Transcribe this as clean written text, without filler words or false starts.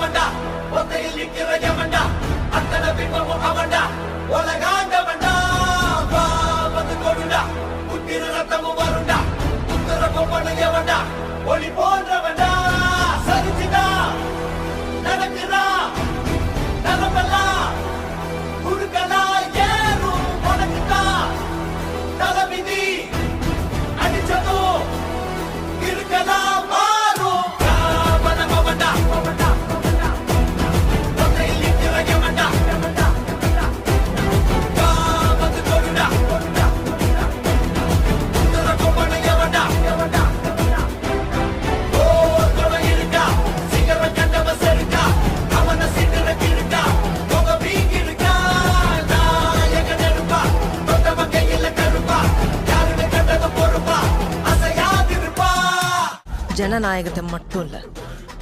அவன்டா ஒத்தையில் நிக்கிற எவன்டா அத்தனை பின்பமும் அவன்டா உலகாண்டவன்டா வா வந்து கொடுடா புத்திர ரத்தமும் வருண்டா புத்திர பொம்பனை எவன்டா ஒளி போன்றவன்டா சரிச்சுடா நடக்குறா நலமெல்லாம் குறுக்கலா ஏறும் உனக்குதான் தலைவிதி அடிச்சதும் இருக்கலாம் மாறும் காவலம் அவன்டா ஒத்தையில் நிக்கிற எவன்டா வா வந்து கொடுடா புத்திர பொம்பனை எவன்டா ஜனநாயகத்தை மட்டும் இல்ல